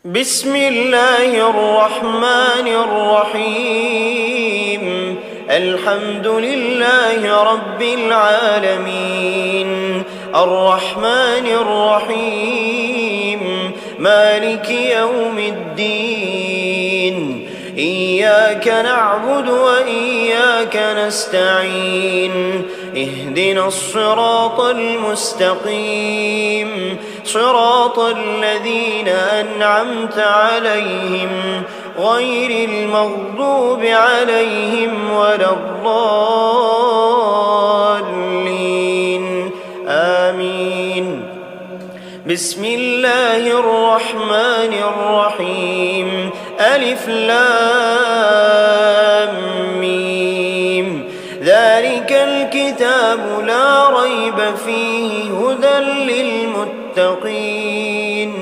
بسم الله الرحمن الرحيم. الحمد لله رب العالمين، الرحمن الرحيم، مالك يوم الدين. إياك نعبد وإياك نستعين، اهدنا الصراط المستقيم، صراط الذين أنعمت عليهم غير المغضوب عليهم ولا الضالين، آمين. بسم الله الرحمن الرحيم. ألف لام ميم. ذلك الكتاب لا ريب فيه هدى للمتقين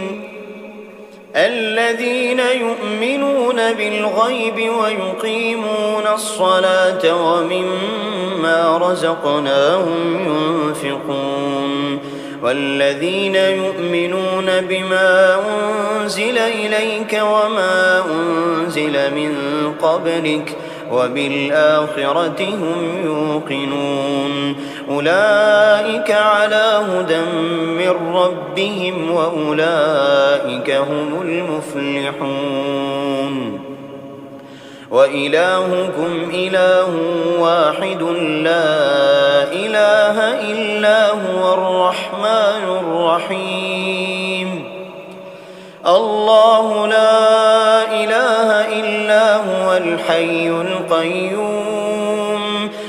الذين يؤمنون بالغيب ويقيمون الصلاة ومما رزقناهم ينفقون والذين يؤمنون بما أنزل إليك وما أنزل من قبلك وبالآخرة هم يوقنون أولئك على هدى من ربهم وأولئك هم المفلحون. وإلهكم إله واحد لا إله إلا هو الرحمن الرحيم. الله لا إله إلا هو الحي القيوم،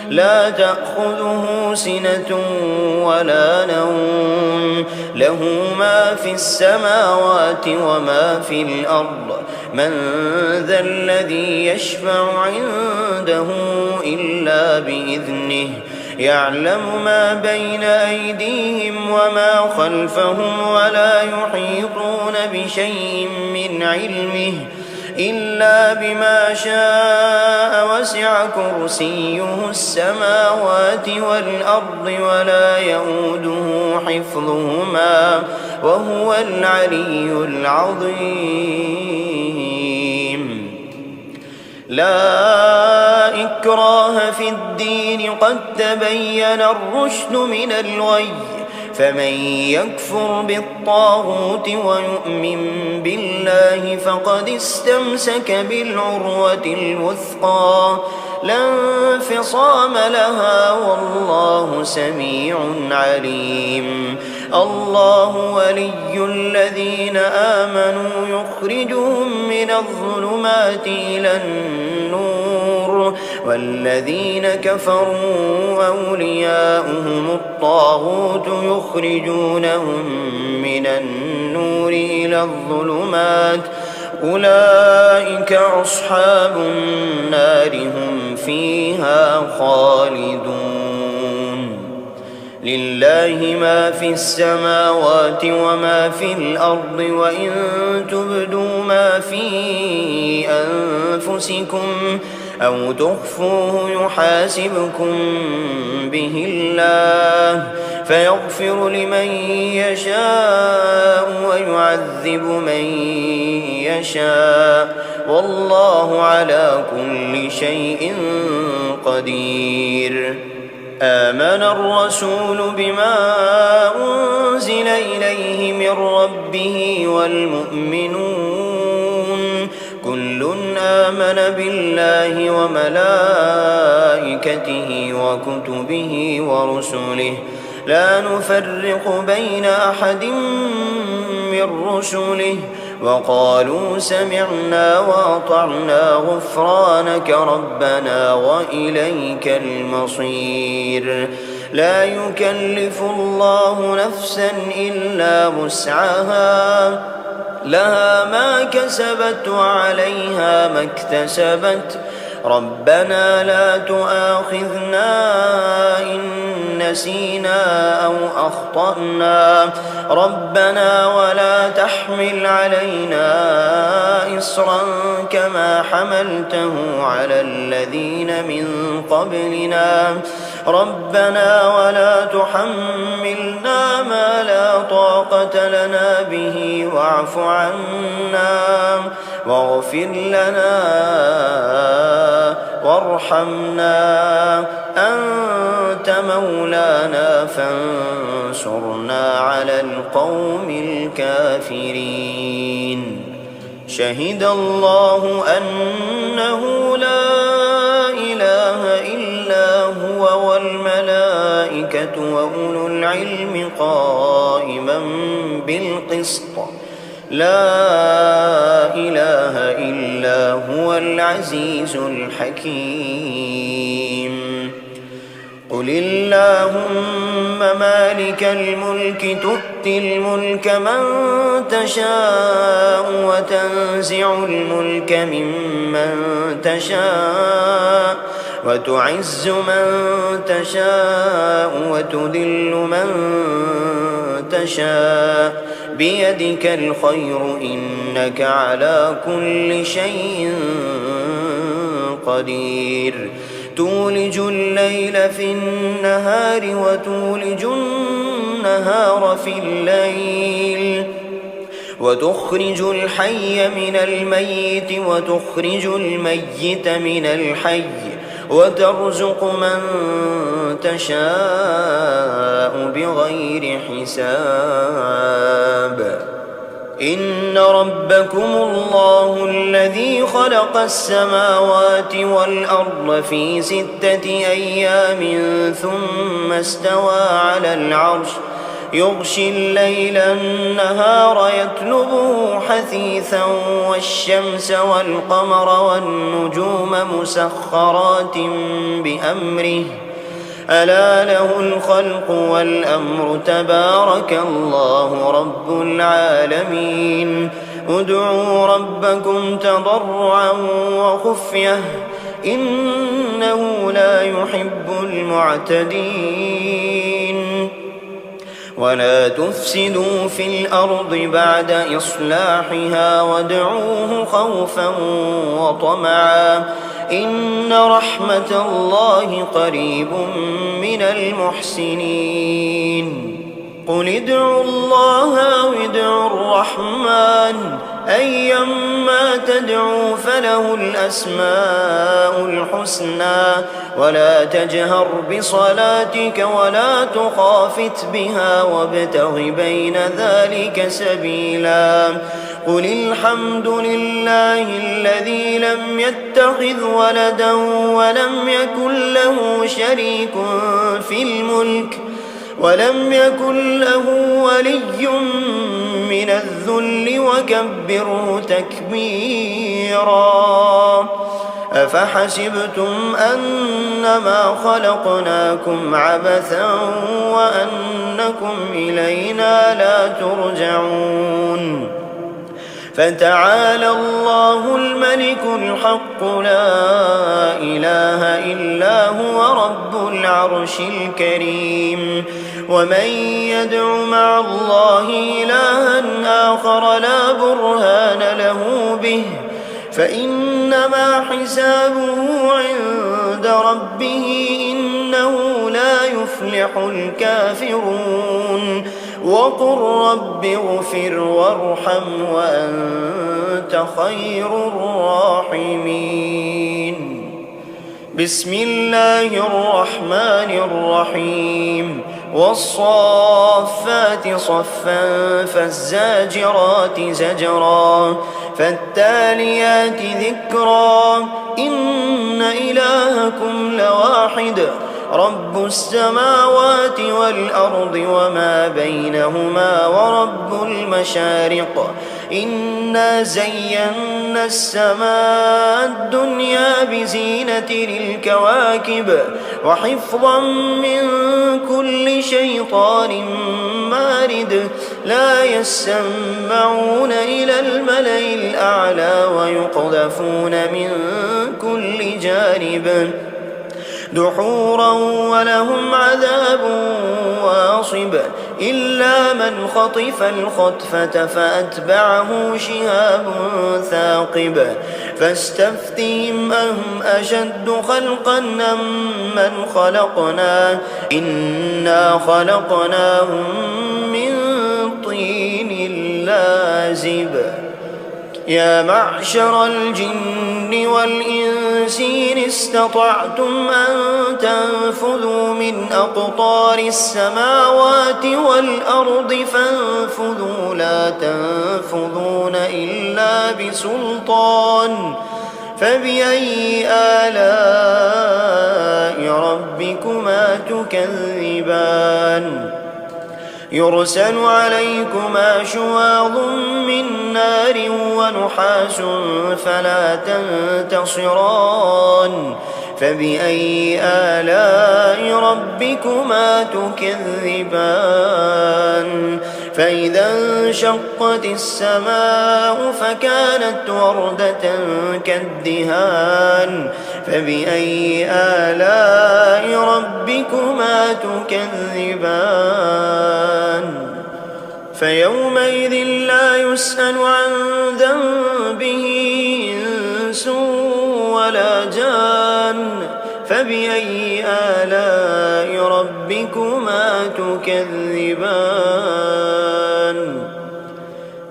لا تأخذه سنة ولا نوم، له ما في السماوات وما في الأرض. من ذا الذي يشفع عنده إلا بإذنه، يعلم ما بين أيديهم وما خلفهم ولا يحيطون بشيء من علمه إلا بما شاء. وسع كرسيه السماوات والأرض ولا يؤوده حفظهما وهو العلي العظيم. لا إكراه في الدين، قد تبين الرشد من الغي، فمن يكفر بالطاغوت ويؤمن بالله فقد استمسك بالعروة الوثقى لا انفصام لها والله سميع عليم. الله ولي الذين آمنوا يخرجهم من الظلمات إلى النور، والذين كفروا أولياؤهم الطاغوت يخرجونهم من النور إلى الظلمات. أولئك أصحاب النار هم فيها خالدون. لله ما في السماوات وما في الأرض، وإن تبدوا ما في أنفسكم أو تخفوه يحاسبكم به الله، فيغفر لمن يشاء ويعذب من يشاء، والله على كل شيء قدير. آمن الرسول بما أنزل إليه من ربه والمؤمنون كل آمن بالله وملائكته وكتبه ورسله لا نفرق بين أحد من رسله وقالوا سمعنا وأطعنا غفرانك ربنا وإليك المصير. لا يكلف الله نفسا إلا وسعها، لها ما كسبت وعليها ما اكتسبت. ربنا لا تؤاخذنا إن نسينا أو أخطأنا، ربنا ولا تحمل علينا إصرا كما حملته على الذين من قبلنا، ربنا ولا تحملنا ما لا طاقة لنا به واعف عنا واغفر لنا وارحمنا، أنت مولانا فانصرنا على القوم الكافرين. شهد الله أنه لا إله إلا هو والملائكة وأولو العلم قائما بالقسط، لا إله إلا هو العزيز الحكيم. قل اللهم مالك الملك تؤتي الملك من تشاء وتنزع الملك ممن تشاء وتعز من تشاء وتذل من تشاء، بيدك الخير إنك على كل شيء قدير. تولج الليل في النهار وتولج النهار في الليل، وتخرج الحي من الميت وتخرج الميت من الحي، وترزق من تشاء بغير حساب. إن ربكم الله الذي خلق السماوات والأرض في 6 أيام ثم استوى على العرش، يغشي الليل النهار يطلبه حثيثا، والشمس والقمر والنجوم مسخرات بأمره، ألا له الخلق والأمر، تبارك الله رب العالمين. ادعوا ربكم تضرعا وخفية إنه لا يحب المعتدين. ولا تفسدوا في الأرض بعد إصلاحها وادعوه خوفا وطمعا، إن رحمة الله قريب من المحسنين. قل ادعوا الله أو ادعوا الرحمن، أيما تدعوا فله الأسماء الحسنى، ولا تجهر بصلاتك ولا تخافت بها وابتغ بين ذلك سبيلا. قل الحمد لله الذي لم يتخذ ولدا ولم يكن له شريك في الملك ولم يكن له ولي من الذل وكبره تكبيرا. أفحسبتم أنما خلقناكم عبثا وأنكم إلينا لا ترجعون؟ فتعالى الله الملك الحق لا إله إلا هو رب العرش الكريم. ومن يدع مع الله إلها آخر لا برهان له به فإنما حسابه عند ربه إنه لا يفلح الكافرون. وقل رب اغفر وارحم وأنت خير الراحمين. بسم الله الرحمن الرحيم. والصافات صفا فالزاجرات زجرا فالتاليات ذكرا إن إلهكم لواحد رب السماوات والأرض وما بينهما ورب المشارق. إنا زينا السماء الدنيا بزينة للكواكب وحفظا من كل شيطان مارد. لا يسمعون إلى الملأ الأعلى ويقذفون من كل جانب دحورا ولهم عذاب واصب. إلا من خطف الخطفة فأتبعه شهاب ثاقب. فاستفتهم أهم أشد خلقا أم من خلقنا إنا خلقناهم من طين لازب. يا معشر الجن والإنس إن استطعتم أن تنفذوا من أقطار السماوات والأرض فانفذوا لا تنفذون إلا بسلطان فبأي آلاء ربكما تكذبان يرسل عليكما شواظ من نار ونحاس فلا تنتصران فبأي آلاء ربكما تكذبان فإذا انشقت السماء فكانت وردة كالدهان فبأي آلاء ربكما تكذبان فيومئذ لا يسأل عن ذنبه إنس ولا جان فبأي آلاء ربكما تكذبان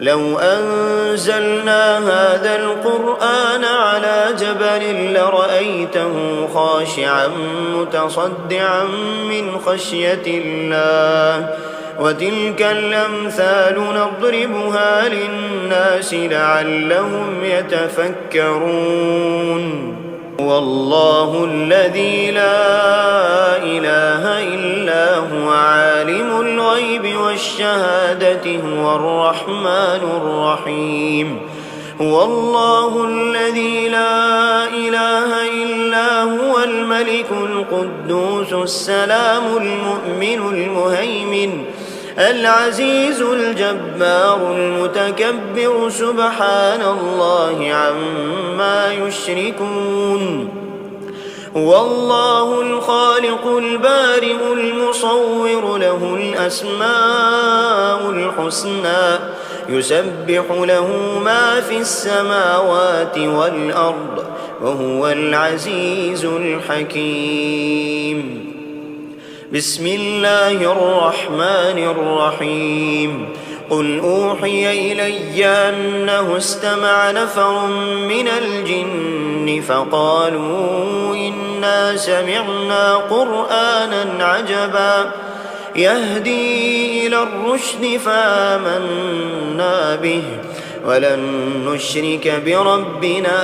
لو أنزلنا هذا القرآن على جبل لرأيته خاشعا متصدعا من خشية الله وتلك الأمثال نضربها للناس لعلهم يتفكرون والله الذي لا إله إلا هو عالم الغيب والشهادة هو الرحمن الرحيم هو الله الذي لا إله إلا هو الملك القدوس السلام المؤمن المهيمن العزيز الجبار المتكبر سبحان الله عما يشركون هو الله الخالق البارئ المصور له الأسماء الحسنى يسبح له ما في السماوات والأرض وهو العزيز الحكيم بسم الله الرحمن الرحيم قل أوحي إلي أنه استمع نفر من الجن فقالوا إنا سمعنا قرآنا عجبا يهدي إلى الرشد فآمنا به ولن نشرك بربنا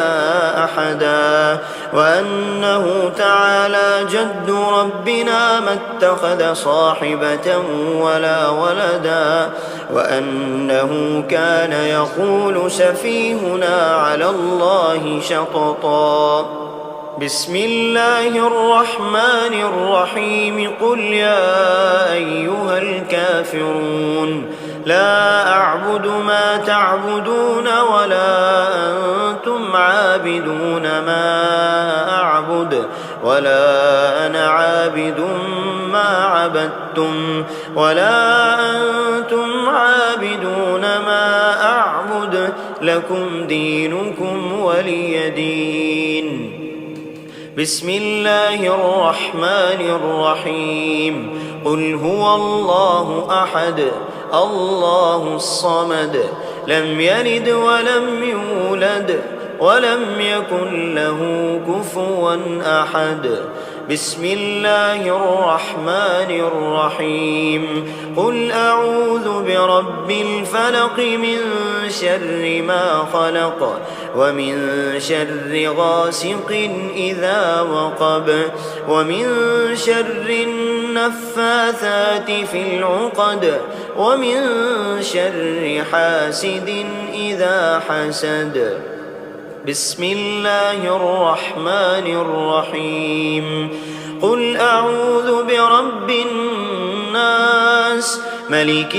أحدا وأنه تعالى جد ربنا ما اتخذ صاحبة ولا ولدا وأنه كان يقول سفيهنا على الله شططا بسم الله الرحمن الرحيم قل يا أيها الكافرون لا أعبد ما تعبدون ولا أنتم عابدون ما أعبد ولا أنا عابد ما عبدتم ولا أنتم عابدون ما أعبد لكم دينكم ولي دين بسم الله الرحمن الرحيم قل هو الله أحد الله الصمد لم يلد ولم يولد ولم يكن له كفوا أحد بسم الله الرحمن الرحيم قل أعوذ برب الفلق من شر ما خلق ومن شر غاسق إذا وقب ومن شر النفاثات في العقد ومن شر حاسد إذا حسد بسم الله الرحمن الرحيم قل أعوذ برب الناس ملك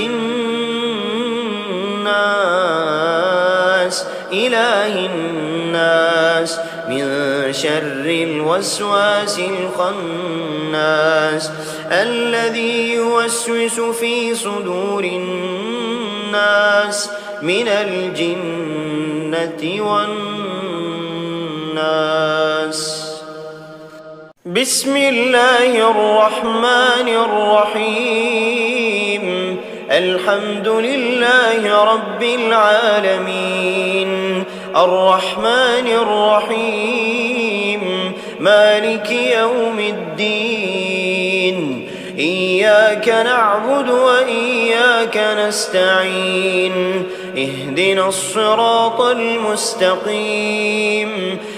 الناس إله الناس من شر الوسواس الخناس الذي يوسوس في صدور الناس من الجنة والناس بسم الله الرحمن الرحيم الحمد لله رب العالمين الرحمن الرحيم مالك يوم الدين إياك نعبد وإياك نستعين اهدنا الصراط المستقيم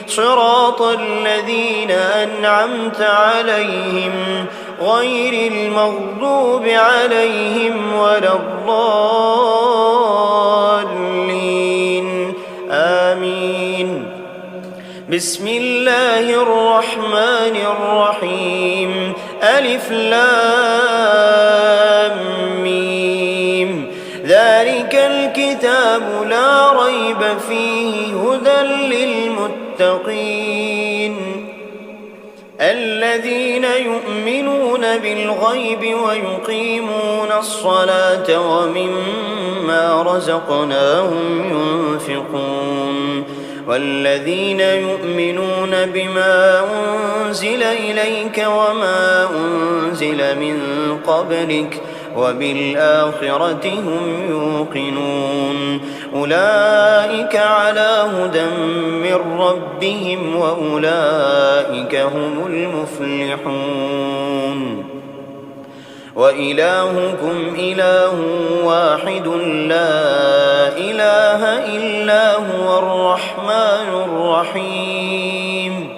صراط الذين أنعمت عليهم غير المغضوب عليهم ولا الضالين آمين. بسم الله الرحمن الرحيم ألف لام ميم ذلك الكتاب لا ريب فيه هدى للمتقين الذين يؤمنون بالغيب ويقيمون الصلاة ومما رزقناهم ينفقون والذين يؤمنون بما أنزل إليك وما أنزل من قبلك وبالآخرة هم يوقنون أولئك على هدى من ربهم وأولئك هم المفلحون وإلهكم إله واحد لا إله إلا هو الرحمن الرحيم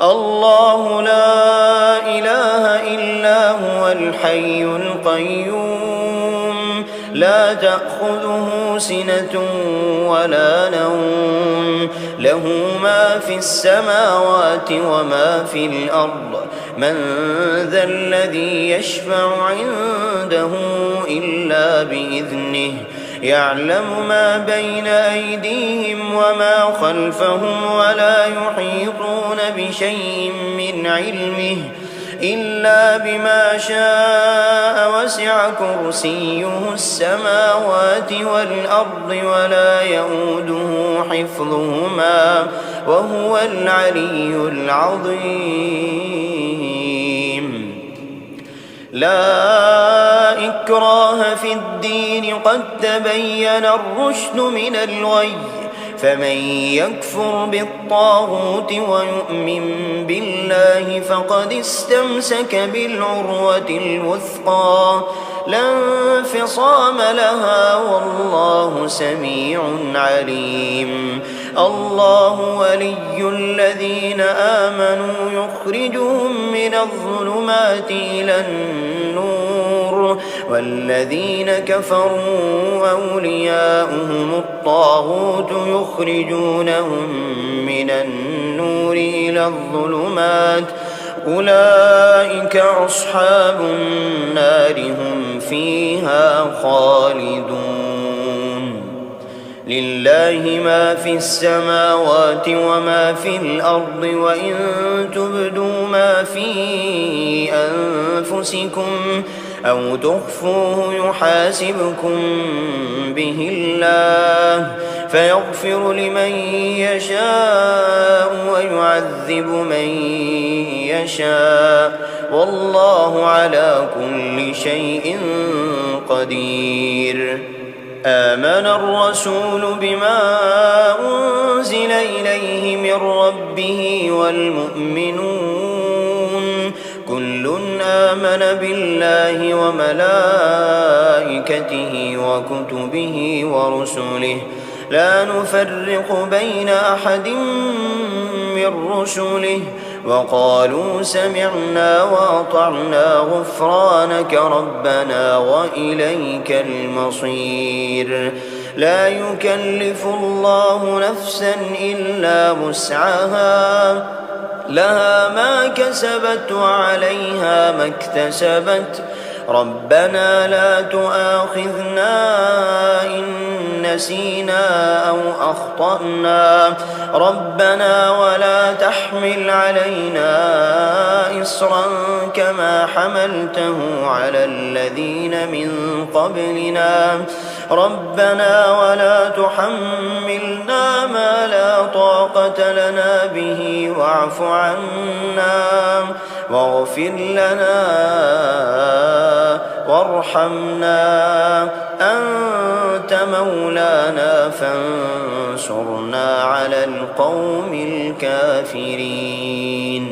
الله لا إله إلا هو الحي القيوم لا تأخذه سنة ولا نوم له ما في السماوات وما في الأرض من ذا الذي يشفع عنده إلا بإذنه يعلم ما بين أيديهم وما خلفهم ولا يحيطون بشيء من علمه إلا بما شاء وسع كرسيه السماوات والأرض ولا يؤوده حفظهما وهو العلي العظيم لا إكراه في الدين قد تبين الرشد من الغي فمن يكفر بالطاغوت ويؤمن بالله فقد استمسك بالعروة الوثقى لا انفصام لها والله سميع عليم الله ولي الذين آمنوا يخرجهم من الظلمات إلى النور والذين كفروا أولياؤهم الطاغوت يخرجونهم من النور إلى الظلمات أولئك أصحاب النار هم فيها خالدون لله ما في السماوات وما في الأرض وإن تبدوا ما في أنفسكم أو تخفوه يحاسبكم به الله فيغفر لمن يشاء ويعذب من يشاء والله على كل شيء قدير آمن الرسول بما أنزل إليه من ربه والمؤمنون كل آمن بالله وملائكته وكتبه ورسله لا نفرق بين أحد من رسله وقالوا سمعنا وأطعنا غفرانك ربنا وإليك المصير لا يكلف الله نفسا إلا وسعها لها ما كسبت وعليها ما اكتسبت ربنا لا تؤاخذنا إن نسينا أو أخطأنا ربنا ولا تحمل علينا إصرا كما حملته على الذين من قبلنا ربنا ولا تحملنا ما لا طاقة لنا به واعف عنا واغفر لنا وارحمنا، أنت مولانا فانصرنا على القوم الكافرين.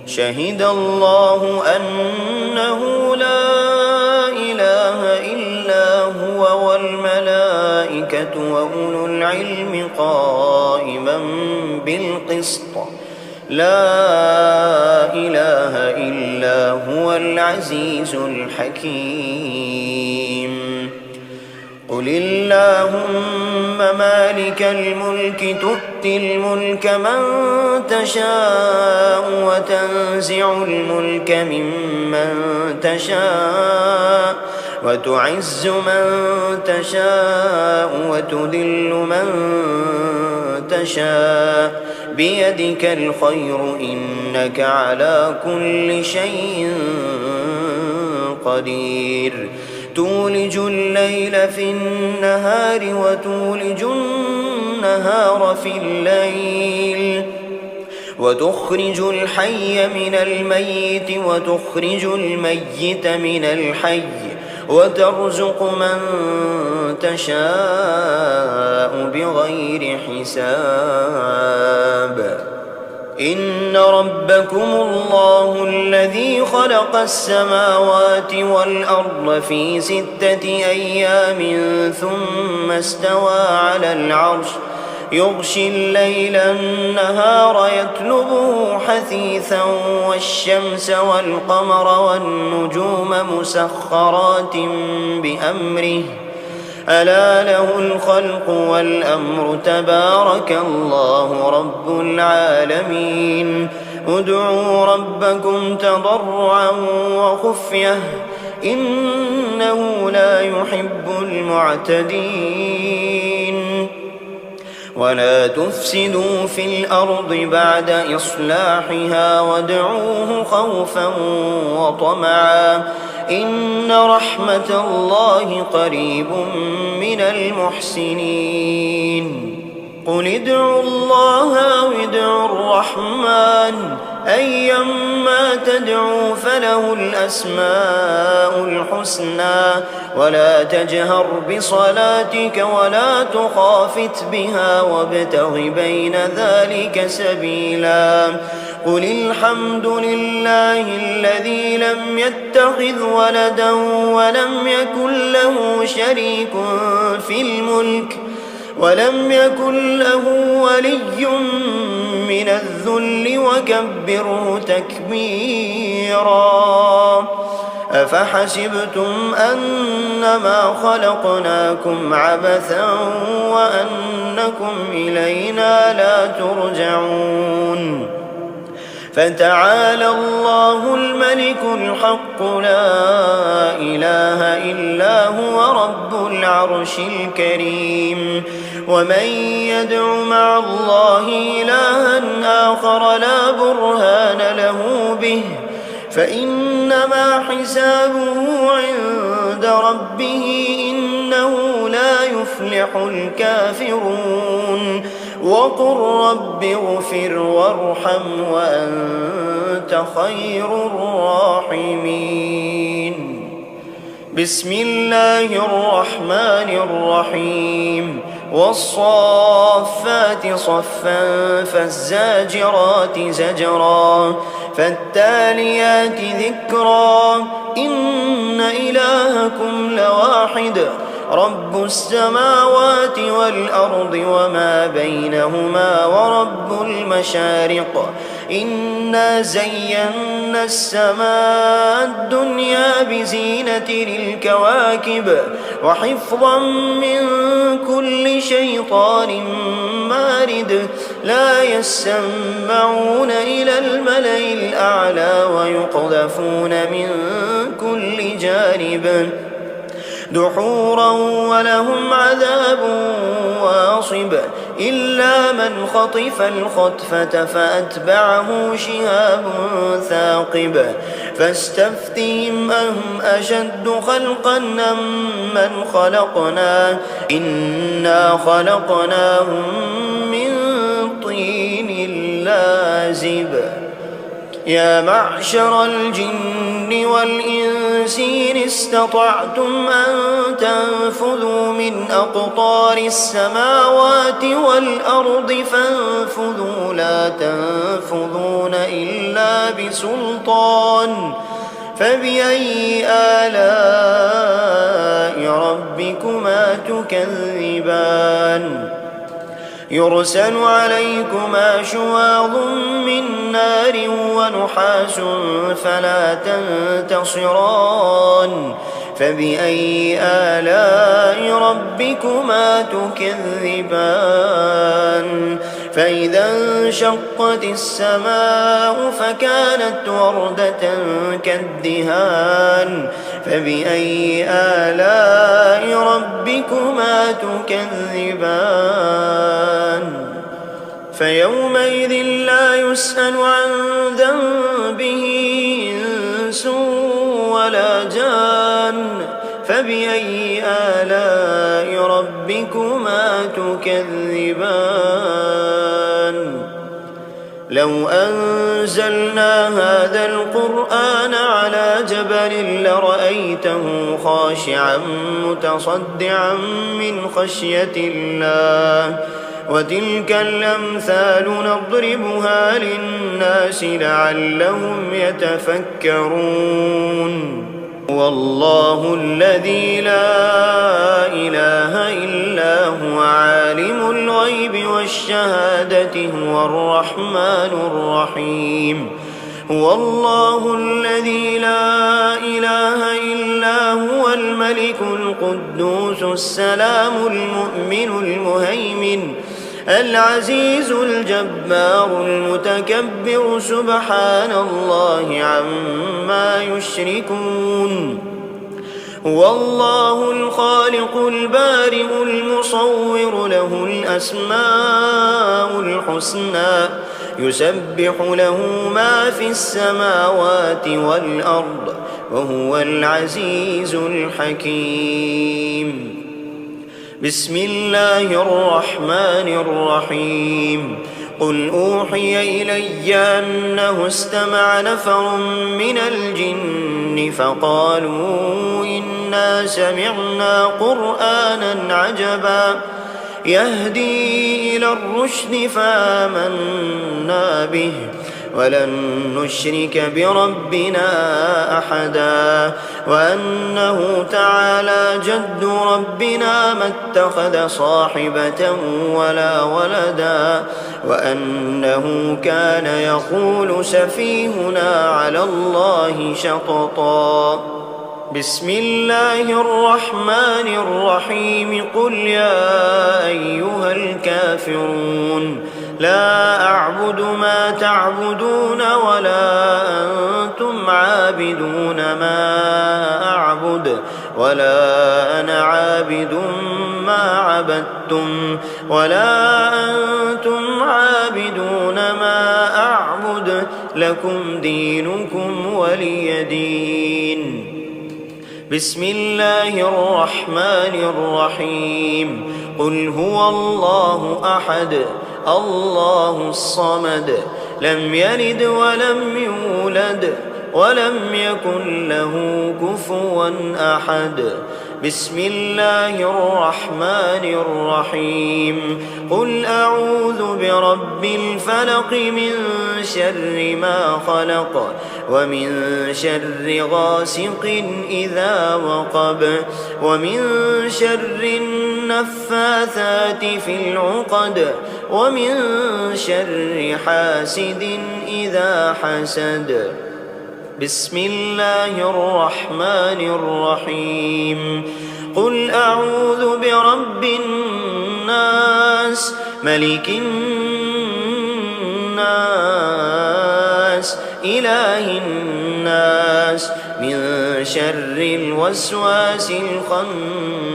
شهد الله أنه لا إله إلا هو والملائكة وأولو العلم قائما بالقسط، لا إله إلا هو العزيز الحكيم. قل اللهم مالك الملك تؤتي الملك من تشاء وتنزع الملك ممن تشاء وتعز من تشاء وتذل من تشاء بيدك الخير إنك على كل شيء قدير. تولج الليل في النهار وتولج النهار في الليل، وتخرج الحي من الميت وتخرج الميت من الحي، وترزق من تشاء بغير حساب. إن ربكم الله الذي خلق السماوات والأرض في 6 أيام ثم استوى على العرش، يغشي الليل النهار يطلبه حثيثا، والشمس والقمر والنجوم مسخرات بأمره، ألا له الخلق والأمر، تبارك الله رب العالمين. ادعوا ربكم تضرعا وخفية إنه لا يحب المعتدين. ولا تفسدوا في الأرض بعد إصلاحها وادعوه خوفا وطمعا إن رحمة الله قريب من المحسنين. قل ادعوا الله أو ادعوا الرحمن أيما تدعوا فله الأسماء الحسنى، ولا تجهر بصلاتك ولا تخافت بها وابتغ بين ذلك سبيلا. قل الحمد لله الذي لم يتخذ ولدا ولم يكن له شريك في الملك ولم يكن له ولي من الذل وكبره تكبيرا. أفحسبتم أنما خلقناكم عبثا وأنكم إلينا لا ترجعون. فتعالى الله الملك الحق لا إله إلا هو رب العرش الكريم. ومن يدع مع الله إلها آخر لا برهان له به فإنما حسابه عند ربه إنه لا يفلح الكافرون. وقل رب اغفر وارحم وأنت خير الراحمين. بسم الله الرحمن الرحيم. والصافات صفا فالزاجرات زجرا فالتاليات ذكرا إن إلهكم لواحد رب السماوات والأرض وما بينهما ورب المشارق. إنا زينا السماء الدنيا بزينة للكواكب وحفظا من كل شيطان مارد. لا يسمعون إلى الملأ الأعلى ويقذفون من كل جانب دحورا ولهم عذاب واصب. إلا من خطف الخطفة فأتبعه شهاب ثاقب. فاستفتهم أهم أشد خلقا أم من خلقنا إنا خلقناهم من طين لازب. يا معشر الجن والجن والإنس إن استطعتم أن تنفذوا من أقطار السماوات والأرض فانفذوا لا تنفذون إلا بسلطان فبأي آلاء ربكما تكذبان يرسل عليكما شواظ من نار ونحاس فلا تنتصران فبأي آلاء ربكما تكذبان فإذا انشقت السماء فكانت وردة كالدهان فبأي آلاء ربكما تكذبان فيومئذ لا يسأل عن ذنبه إنس ولا جان فبأي آلاء ربكما تكذبان لو أنزلنا هذا القرآن على جبل لرأيته خاشعا متصدعا من خشية الله وتلك الأمثال نضربها للناس لعلهم يتفكرون والله الذي لا إله إلا هو عالم الغيب والشهادة هو الرحمن الرحيم هو الله الذي لا إله إلا هو الملك القدوس السلام المؤمن المهيمن العزيز الجبار المتكبر سبحان الله عما يشركون هو الله الخالق البارئ المصور له الأسماء الحسنى يسبح له ما في السماوات والأرض وهو العزيز الحكيم بسم الله الرحمن الرحيم قل أوحي إلي أنه استمع نفر من الجن فقالوا إنا سمعنا قرآنا عجبا يهدي إلى الرشد فآمنا به ولن نشرك بربنا أحدا وأنه تعالى جد ربنا ما اتخذ صاحبة ولا ولدا وأنه كان يقول سفيهنا على الله شططا بسم الله الرحمن الرحيم قل يا أيها الكافرون لا أعبد ما تعبدون ولا أنتم عابدون ما أعبد ولا أنا عابد ما عبدتم ولا أنتم عابدون ما أعبد لكم دينكم ولي دين بسم الله الرحمن الرحيم قل هو الله أحد الله الصمد لم يلد ولم يولد ولم يكن له كفوا أحد بسم الله الرحمن الرحيم قل أعوذ برب الفلق من شر ما خلق ومن شر غاسق إذا وقب ومن شر النفاثات في العقد ومن شر حاسد إذا حسد بسم الله الرحمن الرحيم قل أعوذ برب الناس ملك الناس إله الناس من شر الوسواس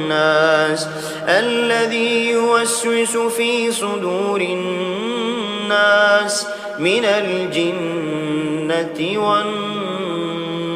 الخناس الذي يوسوس في صدور الناس من الجنة والناس